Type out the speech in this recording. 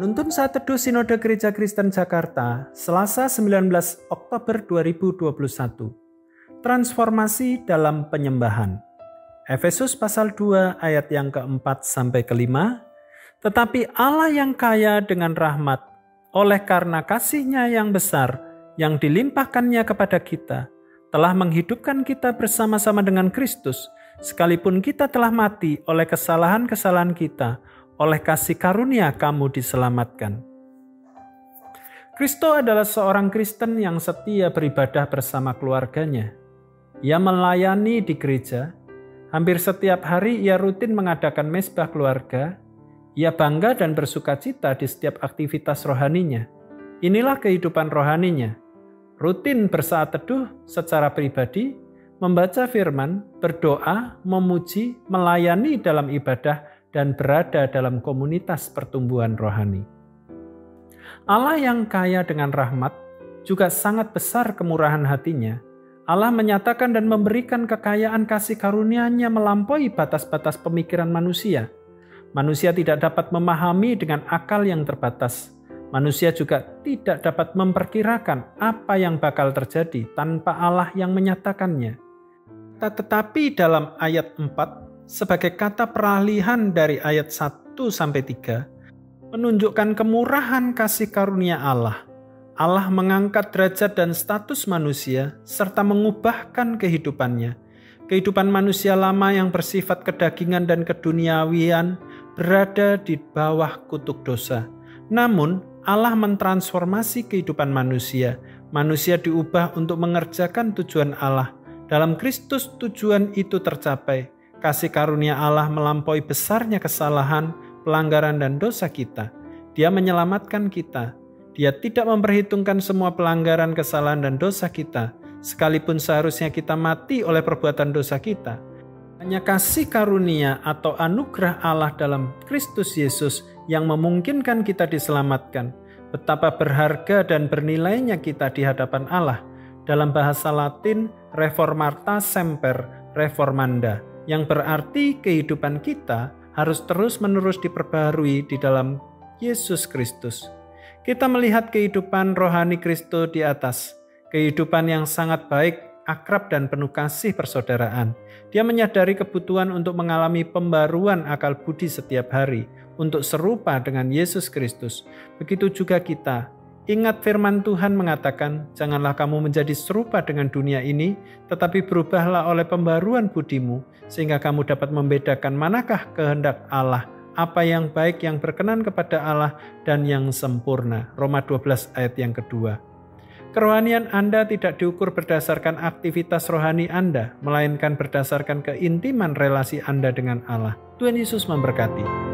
Penuntun Saat Teduh Sinode Gereja Kristen Jakarta, Selasa 19 Oktober 2021. Transformasi dalam penyembahan. Efesus pasal 2 ayat yang keempat sampai kelima. Tetapi Allah yang kaya dengan rahmat, oleh karena kasih-Nya yang besar, yang dilimpahkannya kepada kita, telah menghidupkan kita bersama-sama dengan Kristus, sekalipun kita telah mati oleh kesalahan-kesalahan kita. Oleh kasih karunia kamu diselamatkan. Kristo adalah seorang Kristen yang setia beribadah bersama keluarganya. Ia melayani di gereja. Hampir setiap hari ia rutin mengadakan mezbah keluarga. Ia bangga dan bersukacita di setiap aktivitas rohaninya. Inilah kehidupan rohaninya. Rutin bersaat teduh secara pribadi, membaca firman, berdoa, memuji, melayani dalam ibadah, dan berada dalam komunitas pertumbuhan rohani. Allah yang kaya dengan rahmat juga sangat besar kemurahan hatinya. Allah menyatakan dan memberikan kekayaan kasih karunia-Nya melampaui batas-batas pemikiran manusia. Manusia tidak dapat memahami dengan akal yang terbatas. Manusia juga tidak dapat memperkirakan apa yang bakal terjadi tanpa Allah yang menyatakannya. Tetapi dalam ayat 4, sebagai kata peralihan dari ayat 1-3, menunjukkan kemurahan kasih karunia Allah. Allah mengangkat derajat dan status manusia, serta mengubahkan kehidupannya. Kehidupan manusia lama yang bersifat kedagingan dan keduniawian berada di bawah kutuk dosa. Namun, Allah mentransformasi kehidupan manusia. Manusia diubah untuk mengerjakan tujuan Allah. Dalam Kristus tujuan itu tercapai. Kasih karunia Allah melampaui besarnya kesalahan, pelanggaran, dan dosa kita. Dia menyelamatkan kita. Dia tidak memperhitungkan semua pelanggaran, kesalahan, dan dosa kita, sekalipun seharusnya kita mati oleh perbuatan dosa kita. Hanya kasih karunia atau anugerah Allah dalam Kristus Yesus yang memungkinkan kita diselamatkan. Betapa berharga dan bernilainya kita di hadapan Allah. Dalam bahasa Latin, reformata semper reformanda, yang berarti kehidupan kita harus terus-menerus diperbaharui di dalam Yesus Kristus. Kita melihat kehidupan rohani Kristus di atas, kehidupan yang sangat baik, akrab dan penuh kasih persaudaraan. Dia menyadari kebutuhan untuk mengalami pembaruan akal budi setiap hari, untuk serupa dengan Yesus Kristus. Begitu juga kita. Ingat firman Tuhan mengatakan, janganlah kamu menjadi serupa dengan dunia ini, tetapi berubahlah oleh pembaruan budimu, sehingga kamu dapat membedakan manakah kehendak Allah, apa yang baik, yang berkenan kepada Allah, dan yang sempurna. Roma 12 ayat yang kedua. Kerohanian Anda tidak diukur berdasarkan aktivitas rohani Anda, melainkan berdasarkan keintiman relasi Anda dengan Allah. Tuhan Yesus memberkati.